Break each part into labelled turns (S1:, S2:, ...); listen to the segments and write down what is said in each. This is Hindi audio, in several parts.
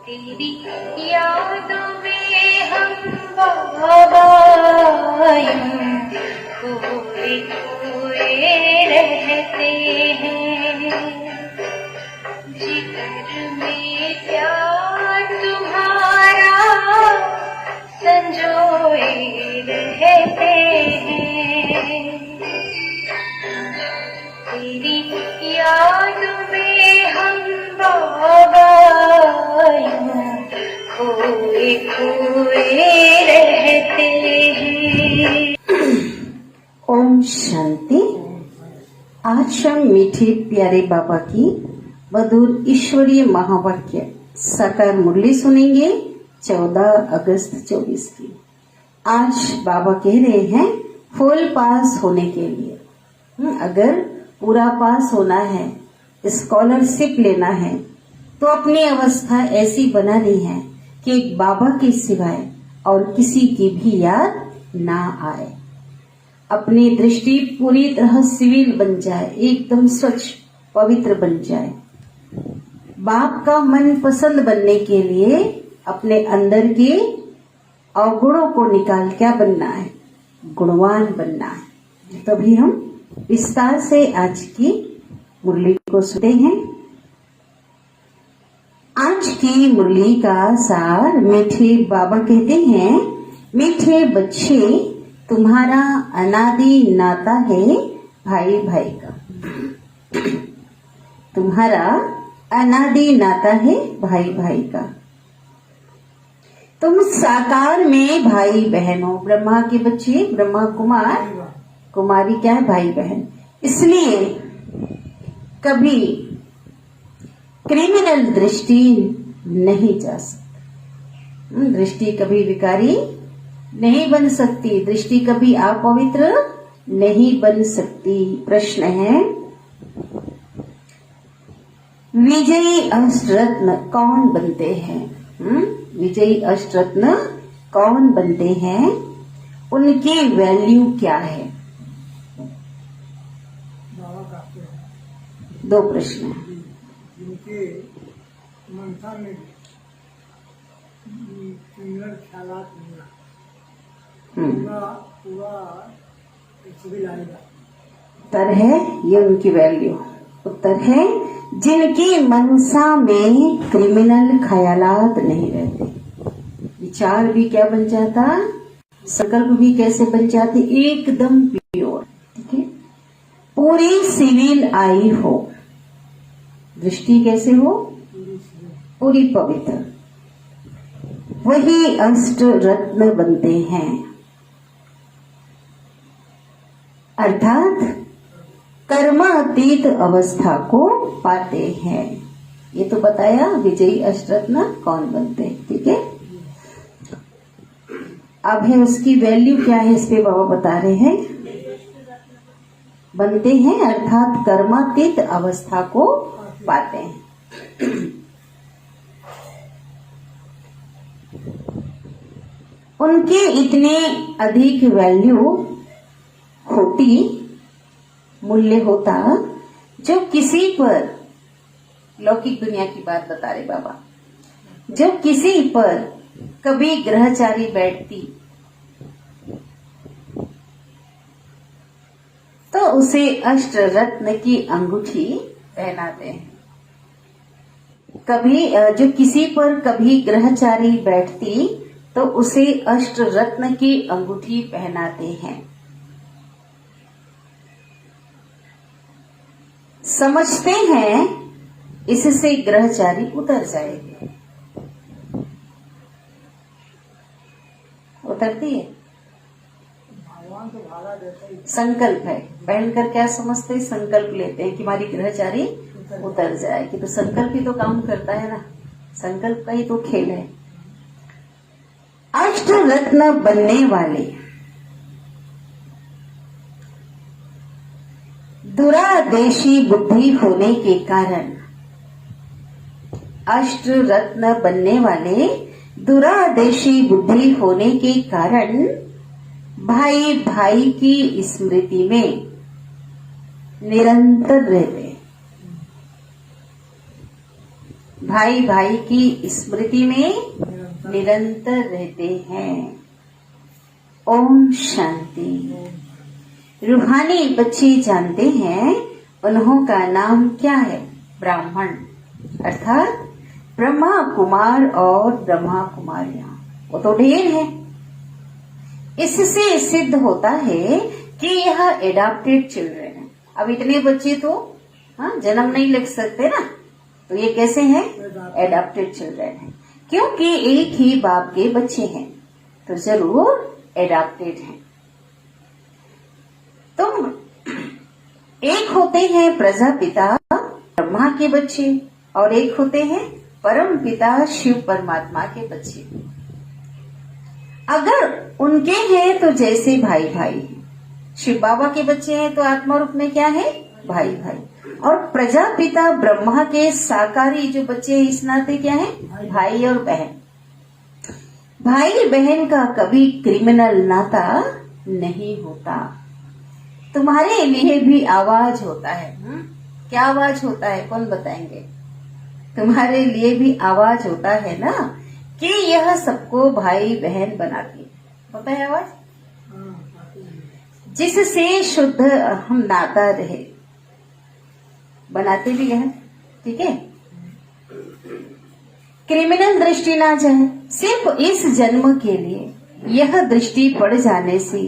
S1: तेरी यादों में हम बाबा यूं खोए खोए रहते हैं। जिगर में प्यार तुम्हारा संजोए रहते हैं। तेरी याद में हम बाबा यूं खोए खोए रहते हैं।
S2: ओम शांति। आज हम मीठे प्यारे बाबा की मधुर ईश्वरीय महावाक्य साकार मुरली सुनेंगे 14 अगस्त 24 की। आज बाबा कह रहे हैं फुल पास होने के लिए, अगर पूरा पास होना है, स्कॉलरशिप लेना है, तो अपनी अवस्था ऐसी बनानी है कि एक बाबा के सिवाय और किसी की भी याद ना आए। अपनी दृष्टि पूरी तरह सिविल बन जाए, एकदम स्वच्छ पवित्र बन जाए। बाप का मन पसंद बनने के लिए अपने अंदर के अवगुणों को निकाल क्या बनना है? गुणवान बनना है। तभी हम विस्तार से आज की मुरली को सुनते हैं। आज की मुरली का सार मीठे बाबा कहते हैं, मीठे बच्चे तुम्हारा अनादि नाता है भाई भाई का। तुम्हारा अनादि नाता है भाई भाई का। तुम साकार में भाई बहन हो। ब्रह्मा के बच्चे, ब्रह्मा कुमार, कुमारी क्या है? भाई बहन। इसलिए कभी क्रिमिनल दृष्टि नहीं जा सकती। दृष्टि कभी विकारी नहीं बन सकती। दृष्टि कभी अपवित्र नहीं बन सकती। प्रश्न है, विजयी अष्टरत्न कौन बनते हैं? विजयी अष्टरत्न कौन बनते हैं? उनकी वैल्यू क्या है? दो प्रश्न हैं।
S3: जिनके मनसा में क्रिमिनल ख्यालात पूरा सिविल आएगा।
S2: उत्तर है ये उनकी वैल्यू। उत्तर है जिनकी मनसा में क्रिमिनल ख्यालात नहीं रहते। विचार भी क्या बन जाता? संकल्प भी कैसे बन जाते? एकदम प्योर। ठीक है, पूरी सिविल आई हो। दृष्टि कैसे हो? पूरी पवित्र। वही अष्ट रत्न बनते हैं, अर्थात कर्मातीत अवस्था को पाते हैं। ये तो बताया विजयी अष्टरत्न कौन बनते हैं। ठीक है, अब है उसकी वैल्यू क्या है, इस पे बाबा बता रहे हैं। बनते हैं अर्थात कर्मातीत अवस्था को पाते हैं। उनके इतने अधिक वैल्यू होती, मूल्य होता, जो किसी पर, लौकिक दुनिया की बात बता रहे बाबा, जब किसी पर कभी ग्रहचारी बैठती तो उसे अष्ट रत्न की अंगूठी पहनाते हैं। कभी जो किसी पर कभी ग्रहचारी बैठती तो उसे अष्ट रत्न की अंगूठी पहनाते हैं। समझते हैं इससे ग्रहचारी उतर जाएगी। उतरती है?
S3: भगवान तो भाड़ा देते ही।
S2: संकल्प है। पहनकर क्या समझते हैं? संकल्प लेते हैं कि हमारी ग्रहचारी उतर जाएगी। तो संकल्प ही तो काम करता है ना, संकल्प का ही तो खेल है। अष्ट रत्न बनने वाले दुरादेशी बुद्धि होने के कारण, अष्ट रत्न बनने वाले दुरादेशी बुद्धि होने के कारण भाई भाई की स्मृति में निरंतर रहते। भाई भाई की स्मृति में
S3: निरंतर
S2: निरंतर रहते हैं। ओम शांति। रूहानी बच्चे जानते हैं उन्हों का नाम क्या है? ब्राह्मण, अर्थात ब्रह्मा कुमार और ब्रह्मा कुमारियां। वो तो ढेर है। इससे सिद्ध होता है कि यह एडॉप्टेड चिल्ड्रन है। अब इतने बच्चे तो जन्म नहीं ले सकते ना, तो ये कैसे हैं? एडॉप्टेड चिल्ड्रन है। क्योंकि एक ही बाप के बच्चे हैं तो जरूर एडॉप्टेड हैं। तुम एक होते हैं प्रजापिता ब्रह्मा के बच्चे और एक होते हैं परम पिता शिव परमात्मा के बच्चे। अगर उनके हैं तो जैसे भाई भाई, शिव बाबा के बच्चे हैं तो आत्मा रूप में क्या है? भाई भाई। और प्रजापिता ब्रह्मा के साकारी जो बच्चे हैं इस नाते क्या है? भाई और बहन। भाई बहन का कभी क्रिमिनल नाता नहीं होता। तुम्हारे लिए भी आवाज होता है। क्या आवाज होता है? कौन बताएंगे? तुम्हारे लिए भी आवाज होता है ना कि यह सबको भाई बहन बनाती होता है आवाज, जिससे शुद्ध हम नाता रहे, बनाते भी है। ठीक है, क्रिमिनल दृष्टि ना जाए। सिर्फ इस जन्म के लिए यह दृष्टि पड़ जाने से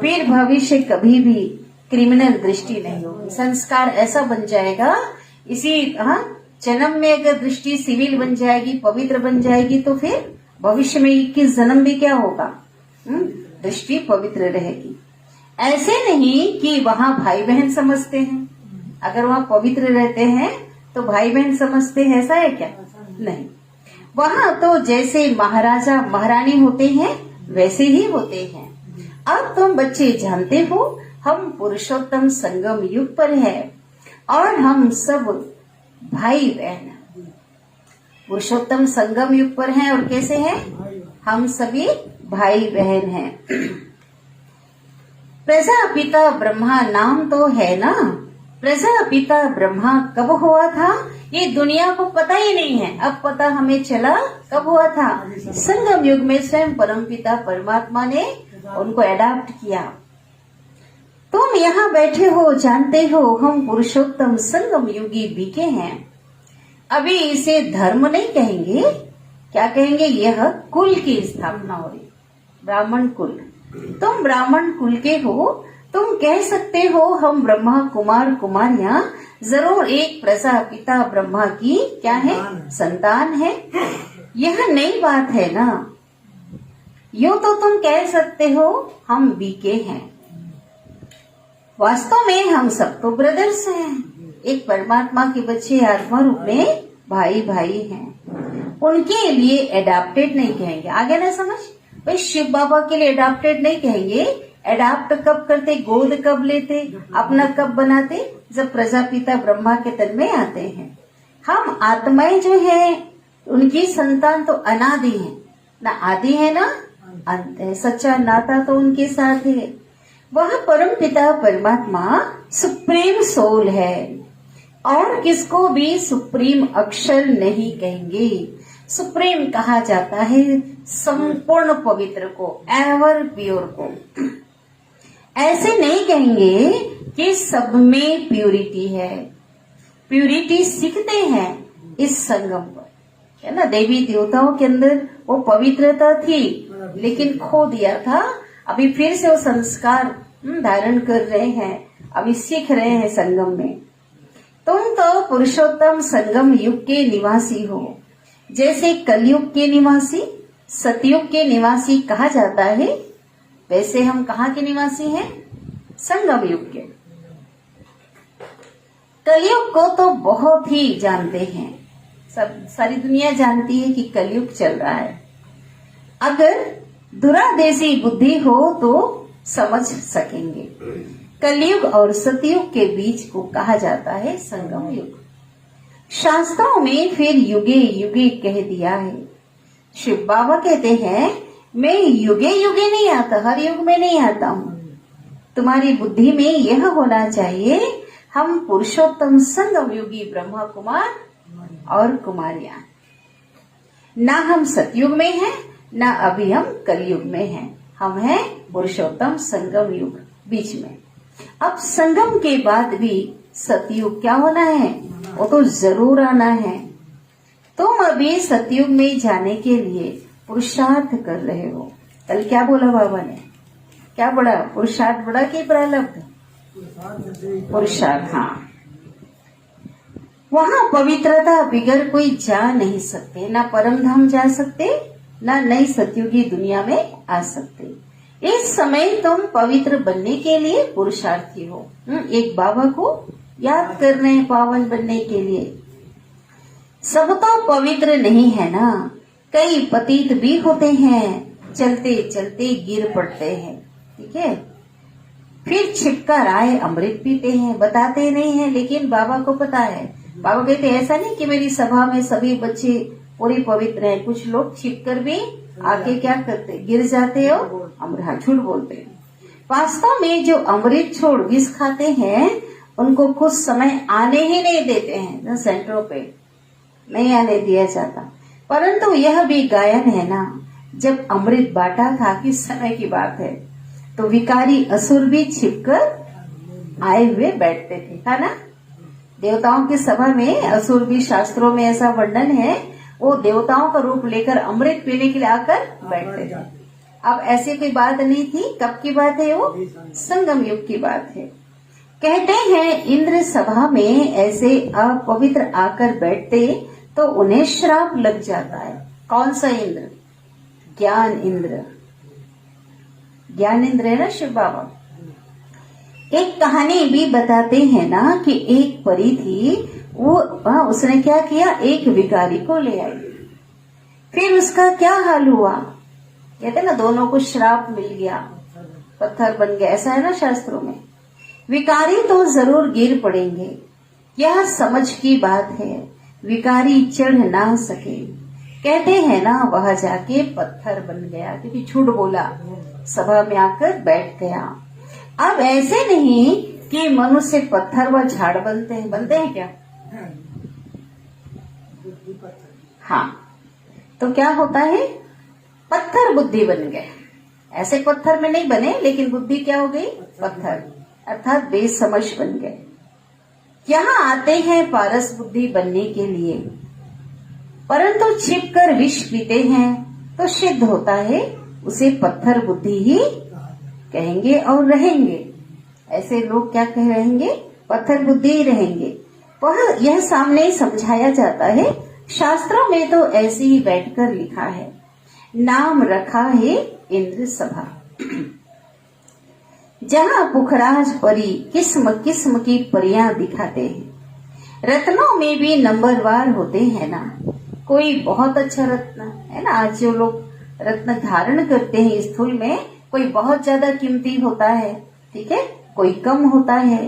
S2: फिर भविष्य कभी भी क्रिमिनल दृष्टि नहीं होगी। संस्कार ऐसा बन जाएगा, इसी जन्म में अगर दृष्टि सिविल बन जाएगी, पवित्र बन जाएगी, तो फिर भविष्य में 21 जन्म भी क्या होगा? दृष्टि पवित्र रहेगी। ऐसे नहीं कि वहाँ भाई बहन समझते हैं। अगर वहाँ पवित्र रहते हैं तो भाई बहन समझते हैं, ऐसा है क्या? नहीं। वहाँ तो जैसे महाराजा महारानी होते हैं वैसे ही होते हैं। अब तुम बच्चे जानते हो हम पुरुषोत्तम संगम युग पर है और हम सब भाई बहन पुरुषोत्तम संगम युग पर हैं। और कैसे हैं? हम सभी भाई बहन हैं। प्रजापिता ब्रह्मा नाम तो है ना। प्रजापिता ब्रह्मा कब हुआ था ये दुनिया को पता ही नहीं है। अब पता हमें चला कब हुआ था? संगम युग में स्वयं परमपिता परमात्मा ने उनको अडॉप्ट किया। तुम यहाँ बैठे हो, जानते हो हम पुरुषोत्तम संगम युगी बीके हैं। अभी इसे धर्म नहीं कहेंगे, क्या कहेंगे? यह कुल की स्थापना हो रही, ब्राह्मण कुल। तुम ब्राह्मण कुल के हो, तुम कह सकते हो हम ब्रह्मा कुमार कुमारियां जरूर एक प्रजापिता ब्रह्मा की क्या है? संतान है। यह नई बात है ना। यूं तो तुम कह सकते हो हम बीके हैं। वास्तव में हम सब तो ब्रदर्स हैं, एक परमात्मा के बच्चे आत्मा रूप में भाई भाई हैं। उनके लिए एडॉप्टेड नहीं कहेंगे। आगे ना समझ? भाई शिव बाबा के लिए एडॉप्टेड नहीं कहेंगे। एडॉप्ट कब करते? गोद कब लेते? अपना कब बनाते? जब प्रजापिता ब्रह्मा के तन में आते हैं। हम आत्माएं जो है उनकी संतान तो अनादि है ना, आदि है ना अंत है। सच्चा नाता तो उनके साथ है। वह परम पिता परमात्मा सुप्रीम सोल है और किसको भी सुप्रीम अक्षर नहीं कहेंगे। सुप्रीम कहा जाता है संपूर्ण पवित्र को, एवर प्योर को। ऐसे नहीं कहेंगे कि सब में प्यूरिटी है। प्यूरिटी सीखते हैं इस संगम पर, है ना। देवी देवताओं के अंदर वो पवित्रता थी लेकिन खो दिया था। अभी फिर से वो संस्कार धारण कर रहे हैं, अभी सीख रहे हैं संगम में। तुम तो पुरुषोत्तम संगम युग के निवासी हो। जैसे कलयुग के निवासी, सतयुग के निवासी कहा जाता है, वैसे हम कहाँ के निवासी हैं? संगम युग के। कलयुग को तो बहुत ही जानते हैं, सब सारी दुनिया जानती है कि कलयुग चल रहा है। अगर दुरादेशी बुद्धि हो तो समझ सकेंगे। कलयुग और सतयुग के बीच को कहा जाता है संगम युग। शास्त्रों में फिर युगे युगे कह दिया है। शिव बाबा कहते हैं मैं युगे युगे नहीं आता, हर युग में नहीं आता हूँ। तुम्हारी बुद्धि में यह होना चाहिए हम पुरुषोत्तम संगम युगी ब्रह्मा कुमार और कुमारियां। ना हम सतयुग में हैं, ना अभी हम कलयुग में हैं, हम हैं पुरुषोत्तम संगम युग बीच में। अब संगम के बाद भी सतयुग क्या होना है, वो तो जरूर आना है। तुम अभी सतयुग में जाने के लिए पुरुषार्थ कर रहे हो। कल क्या बोला बाबा ने, क्या बड़ा पुरुषार्थ बड़ा कि प्रारब्ध? पुरुषार्थ। हाँ, वहाँ पवित्रता बिगर कोई जा नहीं सकते, ना परम धाम जा सकते, ना नई सतयुगी दुनिया में आ सकते। इस समय तुम पवित्र बनने के लिए पुरुषार्थी हो। एक बाबा को याद कर रहे हैं पावन बनने के लिए। सब तो पवित्र नहीं है ना, कई पतित भी होते हैं, चलते चलते गिर पड़ते हैं। ठीक है, फिर छिपकर आए अमृत पीते हैं, बताते नहीं है लेकिन बाबा को पता है। बाबा कहते ऐसा नहीं कि मेरी सभा में सभी बच्चे पूरी पवित्र हैं, कुछ लोग छिपकर भी आके क्या करते, गिर जाते हो, अमृत झूठ बोलते हैं। वास्तव में जो अमृत छोड़ विष खाते हैं उनको कुछ समय आने ही नहीं देते हैं, सेंटरों पे नहीं आने दिया जाता। परंतु यह भी गायन है ना, जब अमृत बांटा था किस समय की बात है, तो विकारी असुर भी छिपकर आए हुए बैठते थे, था ना। देवताओं की सभा में असुर भी, शास्त्रों में ऐसा वर्णन है, वो देवताओं का रूप लेकर अमृत पीने के लिए आकर बैठते थे। अब ऐसी कोई बात नहीं थी, कब की बात है, वो संगम युग की बात है। कहते हैं इंद्र सभा में ऐसे अपवित्र आकर बैठते तो उन्हें श्राप लग जाता है। कौन सा इंद्र? ज्ञान इंद्र। ज्ञान इंद्र है ना शिव बाबा। एक कहानी भी बताते हैं ना कि एक परी थी, वो उसने क्या किया, एक विकारी को ले आई। फिर उसका क्या हाल हुआ, कहते ना दोनों को श्राप मिल गया, पत्थर बन गया, ऐसा है ना शास्त्रों में। विकारी तो जरूर गिर पड़ेंगे, यह समझ की बात है, विकारी चढ़ ना सके। कहते हैं ना वह जाके पत्थर बन गया, क्योंकि झूठ बोला, सभा में आकर बैठ गया। अब ऐसे नहीं कि मनुष्य पत्थर व झाड़ बनते हैं क्या? हाँ, तो क्या होता है, पत्थर बुद्धि बन गए। ऐसे पत्थर में नहीं बने, लेकिन बुद्धि क्या हो गई, पत्थर, अर्थात बेसमझ बन गए। यहाँ आते हैं पारस बुद्धि बनने के लिए, परंतु छिपकर विष पीते हैं तो सिद्ध होता है, उसे पत्थर बुद्धि ही कहेंगे और रहेंगे। ऐसे लोग क्या कह रहेंगे, पत्थर बुद्धि ही रहेंगे। वह यह सामने समझाया जाता है, शास्त्रों में तो ऐसे ही बैठकर लिखा है। नाम रखा है इंद्र सभा, जहाँ पुखराज परी किस्म किस्म की परियां दिखाते हैं। रत्नों में भी नंबरवार होते हैं ना, कोई बहुत अच्छा रत्न है ना, आज जो लोग रत्न धारण करते हैं स्थूल में, कोई बहुत ज्यादा कीमती होता है, ठीक है, कोई कम होता है,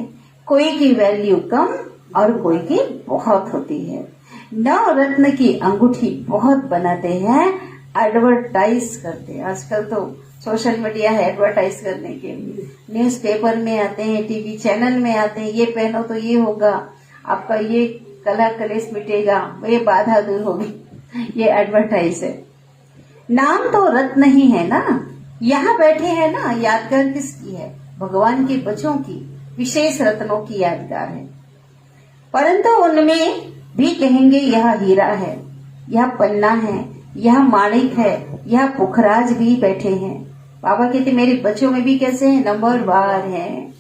S2: कोई की वैल्यू कम और कोई की बहुत होती है। नव रत्न की अंगूठी बहुत बनाते हैं, एडवर्टाइज करते हैं। आजकल तो सोशल मीडिया है एडवर्टाइज करने के लिए, न्यूज़पेपर में आते हैं, टीवी चैनल में आते हैं, ये पहनो तो ये होगा, आपका ये कला कलेश मिटेगा, ये बाधा दूर होगी, ये एडवर्टाइज है। नाम तो रत्न ही है ना, यहाँ बैठे हैं ना, यादगार किसकी है, भगवान के बच्चों की, विशेष रत्नों की यादगार है। परंतु उनमें भी कहेंगे यह हीरा है, यह पन्ना है, यह माणिक है, यह पुखराज भी बैठे हैं। बाबा कहते मेरे बच्चों में भी कैसे हैं, नंबरवार हैं।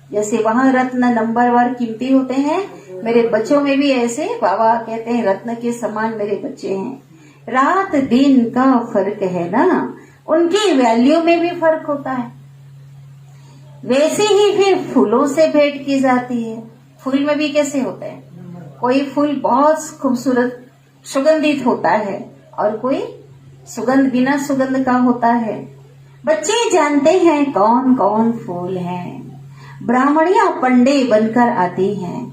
S2: जैसे वहाँ रत्न नंबरवार कीमती होते हैं, मेरे बच्चों में भी ऐसे बाबा कहते हैं रत्न के समान मेरे बच्चे हैं। रात दिन का फर्क है ना, उनकी वैल्यू में भी फर्क होता है। वैसे ही फिर फूलों से भेंट की जाती है। फूल में भी कैसे होते हैं, कोई फूल बहुत खूबसूरत सुगंधित होता है और कोई सुगंध बिना सुगंध का होता है। बच्चे जानते हैं कौन कौन फूल हैं। ब्राह्मणियां पंडे बनकर आती हैं,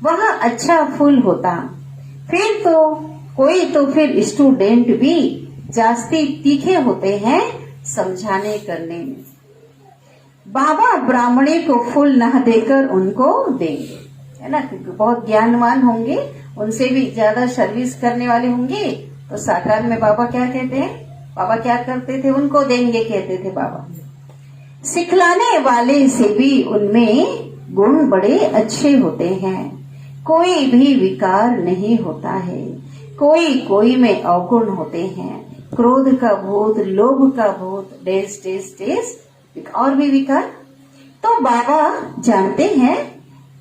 S2: वह अच्छा फूल होता। फिर तो फिर स्टूडेंट भी जास्ती तीखे होते हैं समझाने करने में। बाबा ब्राह्मणी को फूल न देकर उनको देंगे, है ना, क्योंकि बहुत ज्ञानवान होंगे, उनसे भी ज्यादा सर्विस करने वाले होंगे तो साकार में बाबा क्या कहते हैं, बाबा क्या करते थे, उनको देंगे कहते थे बाबा। सिखलाने वाले से भी उनमें गुण बड़े अच्छे होते हैं, कोई भी विकार नहीं होता है, कोई कोई में अवगुण होते हैं, क्रोध का भूत, लोभ का भूत, डेस डेस डेस और भी विकार। तो बाबा जानते हैं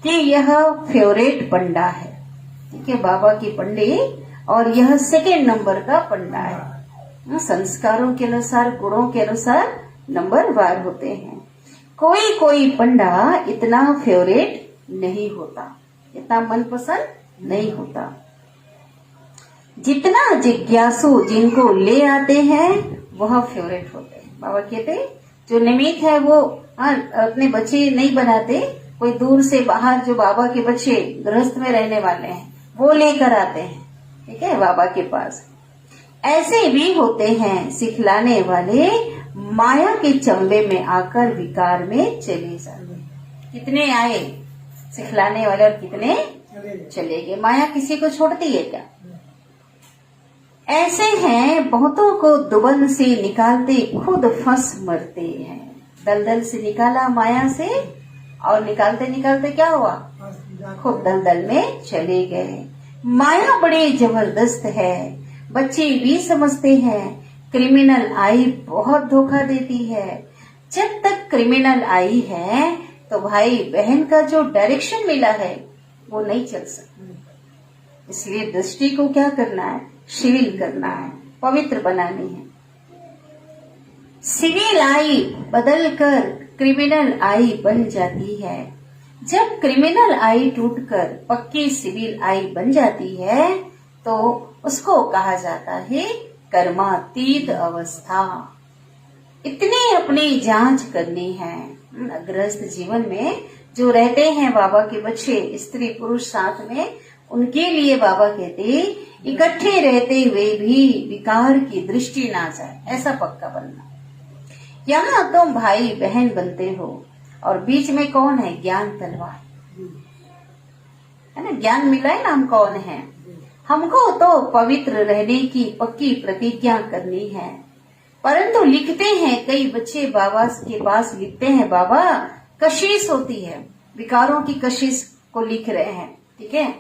S2: कि यह फेवरेट पंडा है, ठीक है, बाबा की पंडे, और यह सेकेंड नंबर का पंडा है। संस्कारों के अनुसार, गुणों के अनुसार नंबर वार होते हैं। कोई कोई पंडा इतना फेवरेट नहीं होता, इतना मनपसंद नहीं होता। जितना जिज्ञासु जिनको ले आते हैं वह फेवरेट होते हैं। बाबा कहते हैं जो निमित्त है वो अपने बच्चे नहीं बनाते, कोई दूर से बाहर जो बाबा के बच्चे गृहस्थ में रहने वाले हैं वो लेकर आते हैं, ठीक है, बाबा के पास। ऐसे भी होते हैं सिखलाने वाले माया के चंबे में आकर विकार में चले जाते। कितने आए सिखलाने वाले और कितने चले गए। माया किसी को छोड़ती है क्या? ऐसे हैं बहुतों को दुबन से निकालते खुद फंस मरते हैं। दलदल से निकाला माया से और निकालते निकालते क्या हुआ, खुद दलदल में चले गए। माया बड़ी जबरदस्त है, बच्चे भी समझते हैं। क्रिमिनल आई बहुत धोखा देती है। जब तक क्रिमिनल आई है तो भाई बहन का जो डायरेक्शन मिला है वो नहीं चल सकती। इसलिए दृष्टि को क्या करना है, शिविल करना है, पवित्र बनानी है। सिविल आई बदलकर क्रिमिनल आई बन जाती है। जब क्रिमिनल आई टूटकर पक्की सिविल आई बन जाती है तो उसको कहा जाता है कर्मातीत अवस्था। इतनी अपनी जांच करनी है। गृहस्थ जीवन में जो रहते हैं बाबा के बच्चे, स्त्री पुरुष साथ में, उनके लिए बाबा कहते इकट्ठे रहते हुए भी विकार की दृष्टि ना जाए, ऐसा पक्का बनना। यहाँ तुम भाई बहन बनते हो और बीच में कौन है, ज्ञान तलवार है ना, ज्ञान मिला है ना, हम कौन है। हमको तो पवित्र रहने की पक्की प्रतिज्ञा करनी है। परंतु लिखते हैं कई बच्चे बाबा के पास, लिखते हैं बाबा कशिश होती है, विकारों की कशिश को लिख रहे हैं, ठीक है।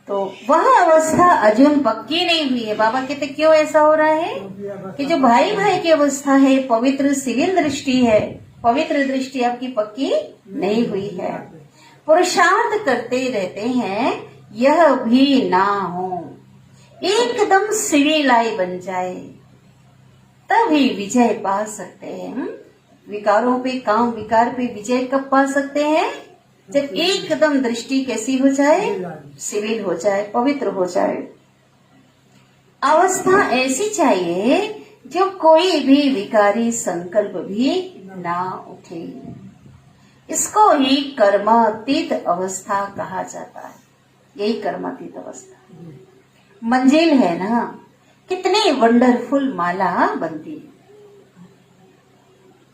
S2: तो वह अवस्था अजून पक्की नहीं हुई है। बाबा कहते क्यों ऐसा हो रहा है कि जो भाई भाई की अवस्था है, पवित्र सिविल दृष्टि है, पवित्र दृष्टि आपकी पक्की नहीं हुई है। पुरुषार्थ करते रहते हैं यह भी ना हो, एकदम सिविल आई बन जाए तभी विजय पा सकते हैं। विकारों पे, काम विकार पे विजय कब पा सकते हैं, जब एकदम दृष्टि कैसी हो जाए, सिविल हो जाए, पवित्र हो जाए। अवस्था ऐसी चाहिए जो कोई भी विकारी संकल्प भी ना उठे। इसको ही कर्मातीत अवस्था कहा जाता है। यही कर्मातीत अवस्था मंजिल है ना। कितनी वंडरफुल माला बनती है।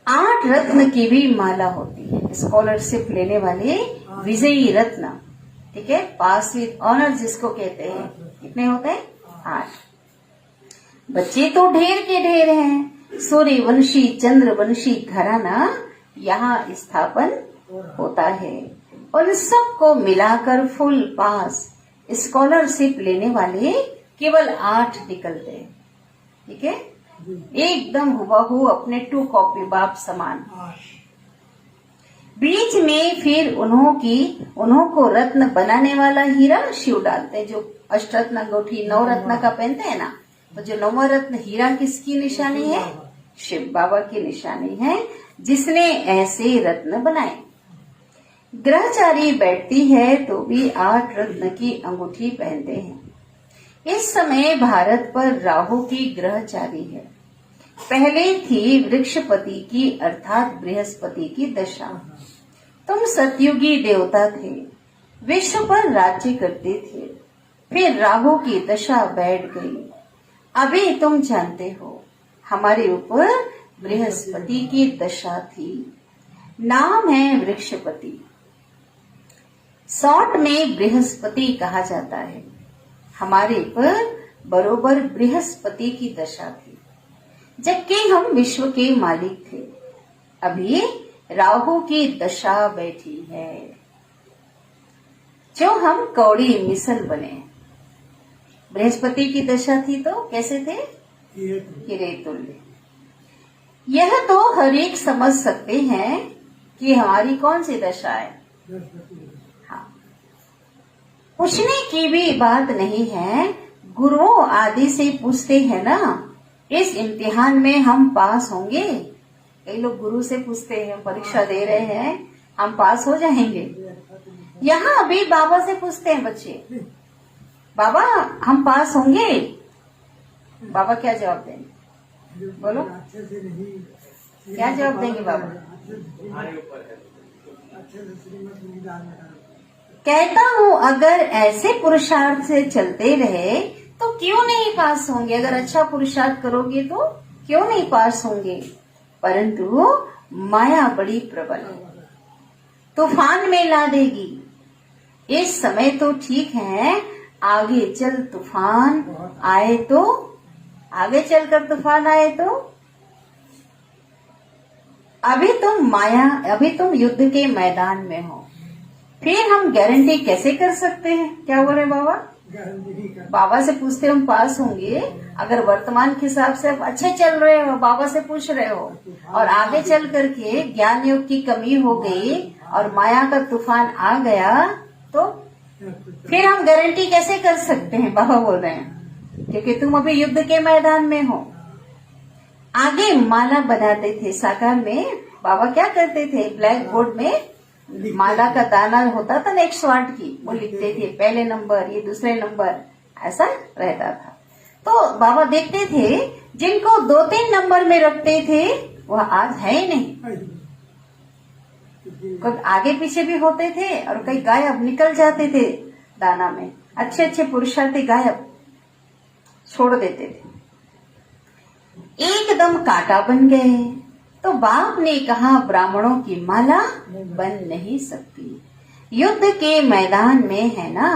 S2: 8 रत्न की भी माला होती है। स्कॉलरशिप लेने वाले विजयी रत्न, ठीक है, पास विद ऑनर जिसको कहते हैं, कितने होते हैं, 8। बच्चे तो ढेर के ढेर हैं। सूर्यवंशी चंद्रवंशी घराना यहाँ स्थापन होता है। उन सबको मिलाकर फुल पास स्कॉलरशिप लेने वाले केवल 8 निकलते हैं, ठीक है, एकदम हुबहू अपने 2 कॉपी बाप समान। बीच में फिर उन्हों को रत्न बनाने वाला हीरा शिव डालते हैं। जो अष्टरत्न अंगूठी 9 रत्न का पहनते हैं ना, तो जो 9वां रत्न हीरा किसकी निशानी है, शिव बाबा की निशानी है, जिसने ऐसे रत्न बनाए। ग्रहचारी बैठती है तो भी 8 रत्न की अंगूठी पहनते हैं। इस समय भारत पर राहु की ग्रहचारी है। पहले थी वृक्षपति की अर्थात बृहस्पति की दशा। तुम सतयुगी देवता थे, विश्व पर राज्य करते थे। फिर राहु की दशा बैठ गई। अभी तुम जानते हो हमारे ऊपर बृहस्पति की दशा थी। नाम है वृक्षपति। शॉर्ट में बृहस्पति कहा जाता है। हमारे पर बरोबर बृहस्पति की दशा थी, जबकि हम विश्व के मालिक थे। अभी राहु की दशा बैठी है, जो हम कौड़ी मिसल बने। बृहस्पति की दशा थी तो कैसे थे? हीरे तुल्य। यह तो हर एक समझ सकते हैं कि हमारी कौन सी दशा है। हाँ, पूछने की भी बात नहीं है। गुरुओं आदि से पूछते हैं ना, इस इम्तिहान में हम पास होंगे? कई लोग गुरु से पूछते हैं, परीक्षा दे रहे हैं, हम पास हो जाएंगे? यहाँ अभी बाबा से पूछते हैं बच्चे, बाबा हम पास होंगे? बाबा क्या जवाब देंगे? बोलो,
S3: अच्छे से नहीं,
S2: क्या जवाब देंगे बाबा?
S3: अच्छे से श्रीमत नहीं जानना।
S2: कहता हूँ अगर ऐसे पुरुषार्थ से चलते रहे तो क्यों नहीं पास होंगे? अगर अच्छा पुरुषार्थ करोगे तो क्यों नहीं पास होंगे? परंतु माया बड़ी प्रबल है, तूफान में ला देगी। इस समय तो ठीक है, आगे चल तूफान आए तो, आगे चलकर तूफान आए तो, अभी तुम युद्ध के मैदान में हो, फिर हम गारंटी कैसे कर सकते हैं? क्या बोल रहे बाबा? बाबा से पूछते हम पास होंगे। अगर वर्तमान के हिसाब से आप अच्छे चल रहे हो, बाबा से पूछ रहे हो, और आगे चल करके ज्ञान योग की कमी हो गई और माया का तूफान आ गया, तो फिर हम गारंटी कैसे कर सकते हैं? बाबा बोल रहे हैं क्योंकि तुम अभी युद्ध के मैदान में हो। आगे माला बनाते थे साकार में। बाबा क्या करते थे? ब्लैक बोर्ड में माला का दाना होता था ना 108 की, वो लिखते थे, पहले नंबर, ये दूसरे नंबर, ऐसा रहता था। तो बाबा देखते थे जिनको 2-3 नंबर में रखते थे वह आज है ही नहीं। कोई आगे पीछे भी होते थे और कई गायब निकल जाते थे दाना में। अच्छे अच्छे पुरुषार्थी गायब छोड़ देते थे, एकदम कांटा बन गए। तो बाप ने कहा ब्राह्मणों की माला बन नहीं सकती। युद्ध के मैदान में है ना,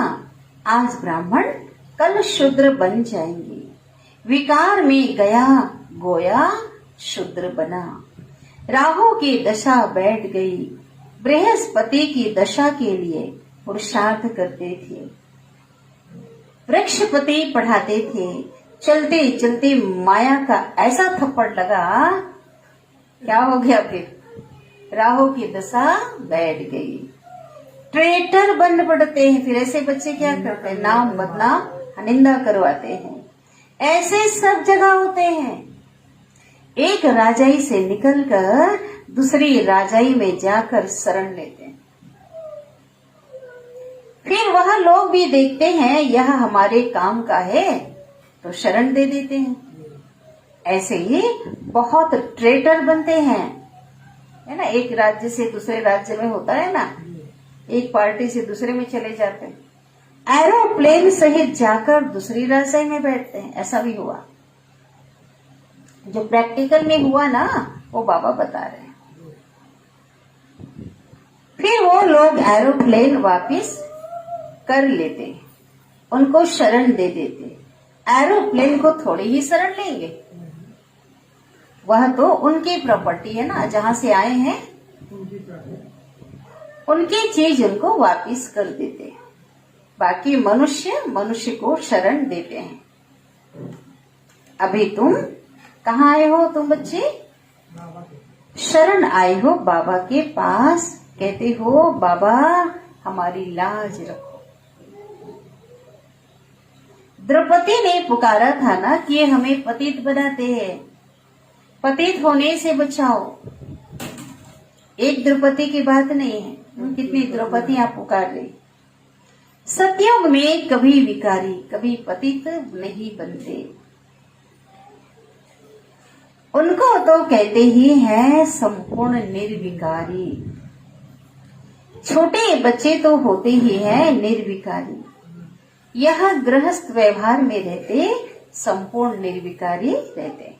S2: आज ब्राह्मण कल शूद्र बन जाएंगे। विकार में गया गोया शूद्र बना। राहु की दशा बैठ गई, बृहस्पति की दशा के लिए पुरुषार्थ करते थे। वृक्षपति पढ़ाते थे, चलते चलते माया का ऐसा थप्पड़ लगा, क्या हो गया? फिर राहु की दशा बैठ गई। ट्रेटर बन पड़ते हैं। फिर ऐसे बच्चे क्या करते हैं? नाम बदनाम निंदा करवाते हैं। ऐसे सब जगह होते हैं। एक राजाई से निकलकर दूसरी राजाई में जाकर शरण लेते हैं। फिर वह लोग भी देखते हैं यह हमारे काम का है तो शरण दे देते हैं। ऐसे ही बहुत ट्रेटर बनते हैं, है ना। एक राज्य से दूसरे राज्य में होता है ना, एक पार्टी से दूसरे में चले जाते हैं। एरोप्लेन सहित जाकर दूसरी राजाई में बैठते हैं। ऐसा भी हुआ, जो प्रैक्टिकल में हुआ ना, वो बाबा बता रहे हैं। फिर वो लोग एरोप्लेन वापस कर लेते, उनको शरण दे देते। एरोप्लेन को थोड़ी ही शरण लेंगे, वह तो उनकी प्रॉपर्टी है ना, जहां से आए हैं उनकी चीज उनको वापस कर देते। बाकी मनुष्य को शरण देते हैं। अभी तुम कहाँ आए हो? तुम बच्चे शरण आए हो बाबा के पास। कहते हो बाबा हमारी लाज रखो। द्रौपदी ने पुकारा था ना कि ये हमें पतित बनाते हैं, पतित होने से बचाओ। एक द्रौपदी की बात नहीं है, कितनी द्रौपदी आप पुकार रही। सतयुग में कभी विकारी कभी पतित नहीं बनते। उनको तो कहते ही हैं संपूर्ण निर्विकारी। छोटे बच्चे तो होते ही हैं निर्विकारी। यह गृहस्थ व्यवहार में रहते संपूर्ण निर्विकारी रहते।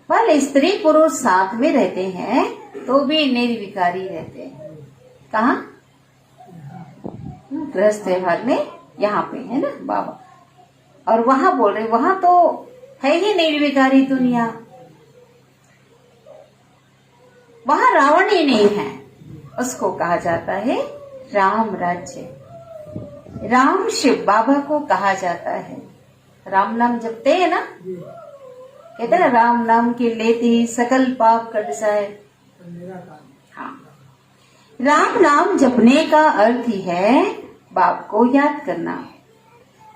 S2: पर स्त्री पुरुष साथ में रहते हैं तो भी निर्विकारी रहते हैं। कहा? गृहस्थ व्यवहार में यहाँ पे है ना बाबा, और वहां बोल रहे वहां तो है ही निर्विकारी दुनिया, वहां रावण ही नहीं है, उसको कहा जाता है राम राज्य। राम शिव बाबा को कहा जाता है। राम नाम जपते हैं ना, कहते हैं ना राम नाम के लेते ही सकल पाप कट जाए। हाँ, राम नाम जपने का अर्थ ही है बाप को याद करना।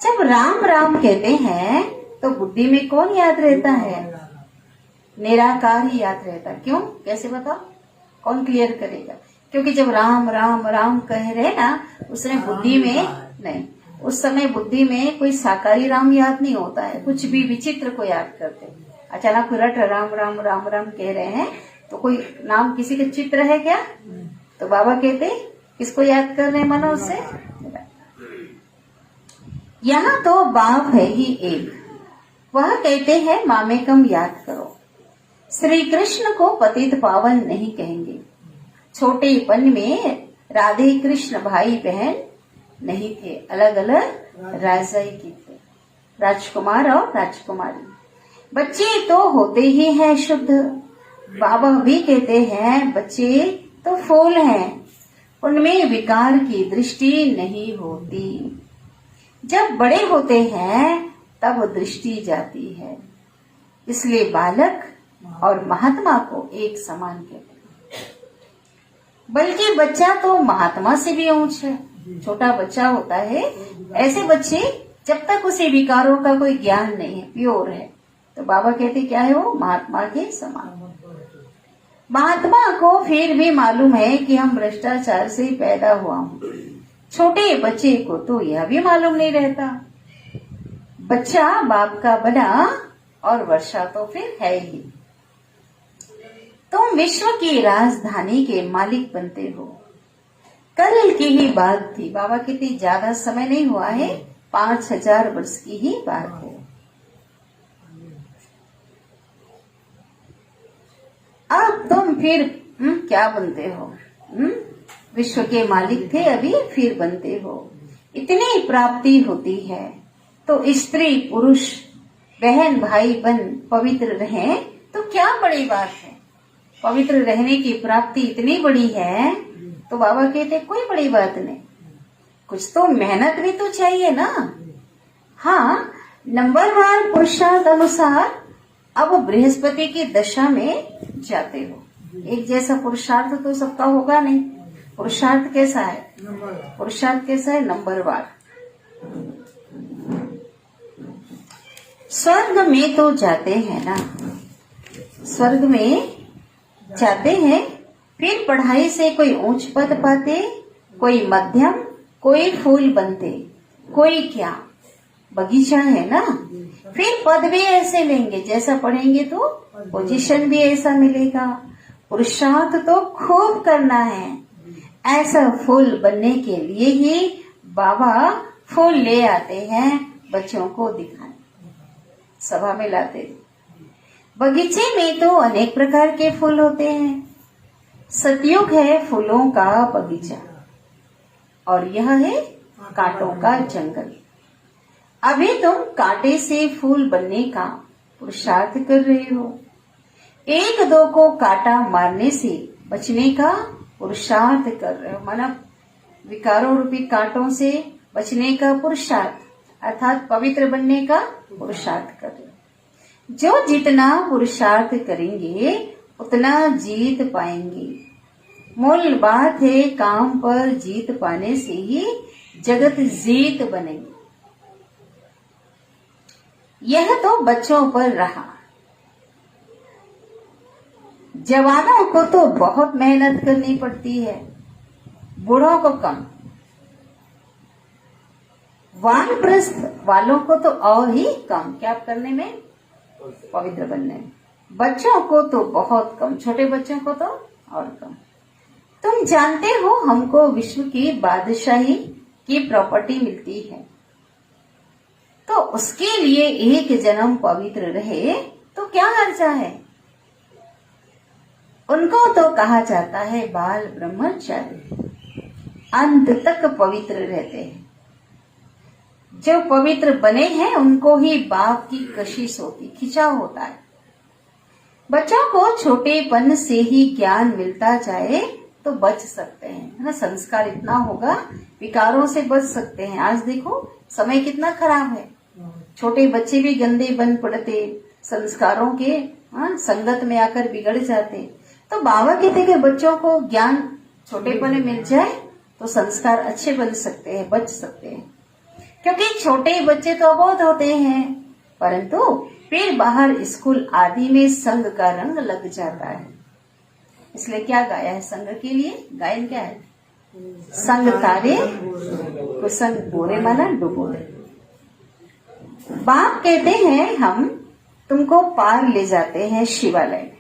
S2: जब राम राम कहते हैं तो बुद्धि में कौन याद रहता है? निराकार ही याद रहता है। क्यों? कैसे बताओ, कौन क्लियर करेगा? क्योंकि जब राम राम राम कह रहे ना, उसने बुद्धि में नहीं, उस समय बुद्धि में कोई साकारी राम याद नहीं होता है, कुछ भी विचित्र को याद करते हैं। अचानक रट राम राम राम राम कह रहे हैं तो कोई नाम किसी का चित्र है क्या? तो बाबा कहते किसको याद कर रहे हैं मनो से? यहाँ तो बाप है ही एक, वह कहते हैं मामेकम याद करो। श्री कृष्ण को पतित पावन नहीं कहेंगे। छोटेपन में राधे कृष्ण भाई बहन नहीं थे, अलग अलग राजाई की थे, राजकुमार और राजकुमारी। बच्चे तो होते ही हैं शुद्ध। बाबा भी कहते हैं बच्चे तो फूल हैं, उनमें विकार की दृष्टि नहीं होती। जब बड़े होते हैं तब दृष्टि जाती है, इसलिए बालक और महात्मा को एक समान कहते हैं। बल्कि बच्चा तो महात्मा से भी ऊंच है। छोटा बच्चा होता है, ऐसे बच्चे जब तक उसे विकारों का कोई ज्ञान नहीं है, प्योर है, तो बाबा कहते क्या है वो महात्मा के समान। महात्मा को फिर भी मालूम है कि हम भ्रष्टाचार से पैदा हुआ हूँ, छोटे बच्चे को तो यह भी मालूम नहीं रहता। बच्चा बाप का बना और वर्षा तो फिर है ही। तुम विश्व की राजधानी के मालिक बनते हो। कल की ही बात थी, बाबा कहते ज्यादा समय नहीं हुआ है, 5000 वर्ष की ही बात है। अब तुम फिर क्या बनते हो? विश्व के मालिक थे, अभी फिर बनते हो। इतनी प्राप्ति होती है तो स्त्री पुरुष बहन भाई बन पवित्र रहें तो क्या बड़ी बात है। पवित्र रहने की प्राप्ति इतनी बड़ी है तो बाबा कहते कोई बड़ी बात नहीं, कुछ तो मेहनत भी तो चाहिए ना। हाँ, नंबरवार पुरुषार्थ अनुसार अब बृहस्पति की दशा में जाते हो। एक जैसा पुरुषार्थ तो सबका होगा नहीं। पुरुषार्थ कैसा है? पुरुषार्थ कैसा है? नंबरवार। स्वर्ग में तो जाते हैं ना, स्वर्ग में जाते हैं, फिर पढ़ाई से कोई ऊंच पद पाते, कोई मध्यम, कोई फूल बनते, कोई क्या बगीचा है ना, फिर पद भी ऐसे लेंगे, जैसा पढ़ेंगे तो पोजीशन भी ऐसा मिलेगा। पुरुषार्थ तो खूब करना है। ऐसा फूल बनने के लिए ही बाबा फूल ले आते हैं, बच्चों को दिखाने, सभा में लाते। बगीचे में तो अनेक प्रकार के फूल होते हैं। सतयुग है फूलों का बगीचा और यह है कांटों का जंगल। अभी तुम कांटे से फूल बनने का पुरुषार्थ कर रहे हो। एक दो को कांटा मारने से बचने का पुरुषार्थ कर रहे हो, माना विकारों रूपी कांटों से बचने का पुरुषार्थ, अर्थात पवित्र बनने का पुरुषार्थ कर रहे हो। जो जितना पुरुषार्थ करेंगे उतना जीत पाएंगे। मूल बात है काम पर जीत पाने से ही जगत जीत बनेगी। यह तो बच्चों पर रहा, जवानों को तो बहुत मेहनत करनी पड़ती है, बूढ़ों को कम, वानप्रस्थ वालों को तो और ही कम। क्या करने में? पवित्र बनने में। बच्चों को तो बहुत कम, छोटे बच्चों को तो और कम। तुम जानते हो हमको विश्व की बादशाही की प्रॉपर्टी मिलती है, तो उसके लिए एक जन्म पवित्र रहे तो क्या हर्जा है। उनको तो कहा जाता है बाल ब्रह्मचारी। अंत तक पवित्र रहते हैं। जो पवित्र बने हैं उनको ही बाप की कशिश होती, खिंचाव होता है। बच्चों को छोटेपन से ही ज्ञान मिलता जाए तो बच सकते हैं, है ना। संस्कार इतना होगा, विकारों से बच सकते हैं। आज देखो समय कितना खराब है, छोटे बच्चे भी गंदे बन पड़ते, संस्कारों के संगत में आकर बिगड़ जाते। तो बाबा कहते कि बच्चों को ज्ञान छोटेपन में मिल जाए तो संस्कार अच्छे बन सकते हैं, बच सकते हैं। क्योंकि छोटे बच्चे तो अबोध होते हैं, परंतु फिर बाहर स्कूल आदि में संग का रंग लग जाता है। इसलिए क्या गाया है संग के लिए? गायन क्या है? संग तारे कुसंग बोरे माना डुबोरे। बाप कहते हैं हम तुमको पार ले जाते हैं शिवालय में।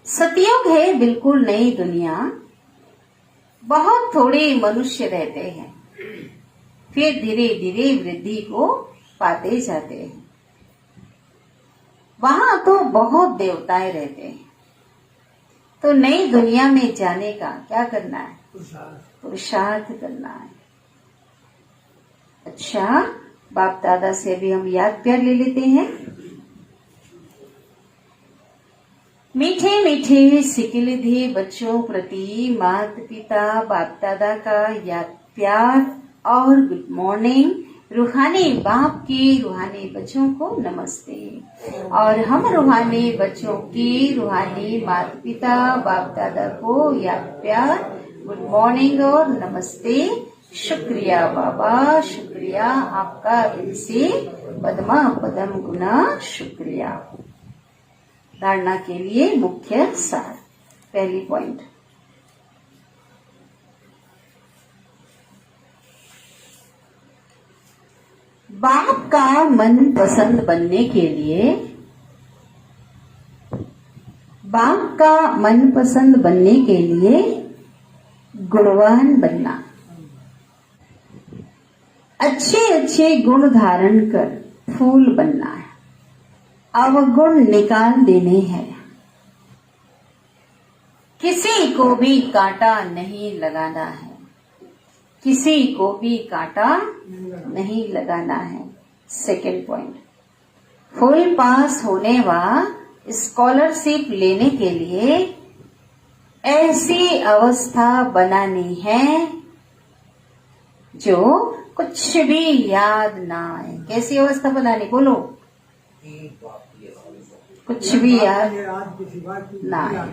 S2: सतयुग है बिल्कुल नई दुनिया, बहुत थोड़े मनुष्य रहते हैं, फिर धीरे धीरे वृद्धि को पाते जाते हैं। वहां तो बहुत देवताएं रहते हैं। तो नई दुनिया में जाने का क्या करना है? पुरुषार्थ करना है। अच्छा, बाप दादा से अभी हम याद प्यार ले लेते हैं। मीठे मीठे सिकिलधे बच्चों प्रति माता पिता बाप दादा का याद प्यार और गुड मॉर्निंग। रूहानी बाप की रूहानी बच्चों को नमस्ते, और हम रूहानी बच्चों की रूहानी माता पिता बाप दादा को याद प्यार, गुड मॉर्निंग और नमस्ते। शुक्रिया बाबा, शुक्रिया आपका दिल से पद्मा पदम गुना शुक्रिया। धारणा के लिए मुख्य सार। पहली पॉइंट, बाप का मन पसंद बनने के लिए, बाप का मन पसंद बनने के लिए गुणवान बनना, अच्छे अच्छे गुण धारण कर फूल बनना है, अवगुण निकाल देने हैं। किसी को भी कांटा नहीं लगाना है, किसी को भी कांटा नहीं लगाना है। सेकेंड पॉइंट, फुल पास होने व स्कॉलरशिप लेने के लिए ऐसी अवस्था बनानी है जो कुछ भी याद ना आए। कैसी अवस्था बनानी? बोलो। कुछ भी याद ना आए,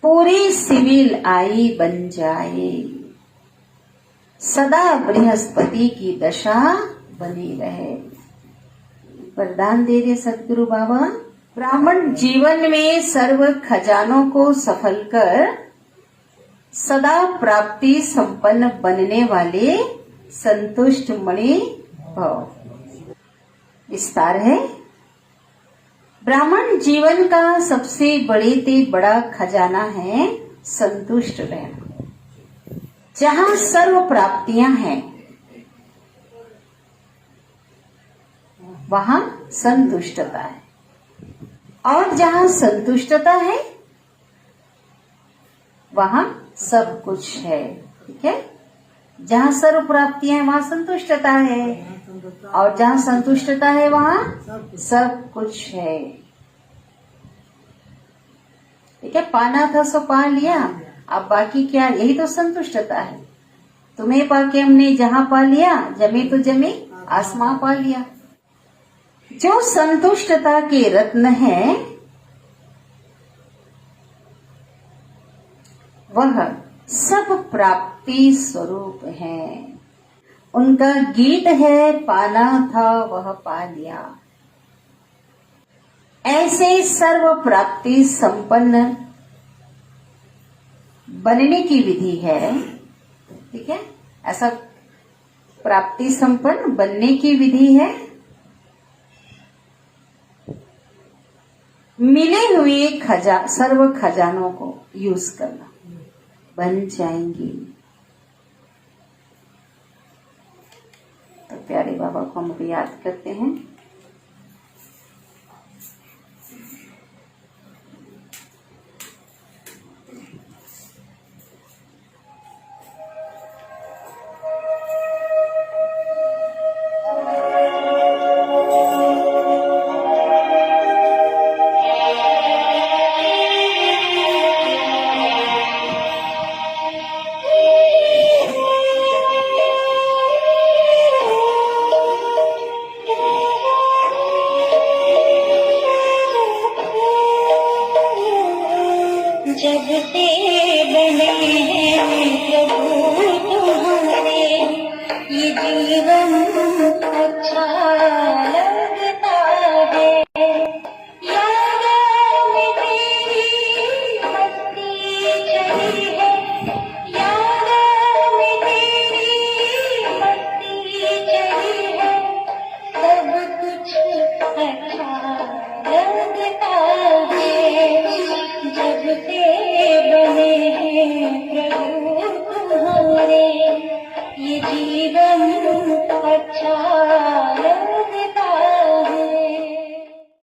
S2: पूरी सिविल आई बन जाए, सदा बृहस्पति की दशा बनी रहे। वरदान दे रहे सदगुरु बाबा। ब्राह्मण जीवन में सर्व खजानों को सफल कर सदा प्राप्ति संपन्न बनने वाले संतुष्ट मणि भव। विस्तार है। ब्राह्मण जीवन का सबसे बड़े ते बड़ा खजाना है संतुष्ट रहना। जहां सर्व प्राप्तियां हैं वहां संतुष्टता है, और जहां संतुष्टता है वहां सब कुछ है। ठीक है, जहां सर्व प्राप्तियां हैं वहां संतुष्टता है, और जहां संतुष्टता है वहां सब कुछ है। ठीक है, पाना था सो पा लिया, अब बाकी क्या? यही तो संतुष्टता है। तुम्हें पाके हमने जहां पा लिया, जमे तो जमे, आसमां पा लिया। जो संतुष्टता के रत्न है वह सब प्राप्ति स्वरूप है। उनका गीत है, पाना था वह पा लिया। ऐसे सर्व प्राप्ति संपन्न बनने की विधि है। ठीक है, ऐसा प्राप्ति संपन्न बनने की विधि है। मिले हुए सर्व खजानों को यूज करना, बन जाएंगी। तो प्यारे बाबा को हम याद करते हैं।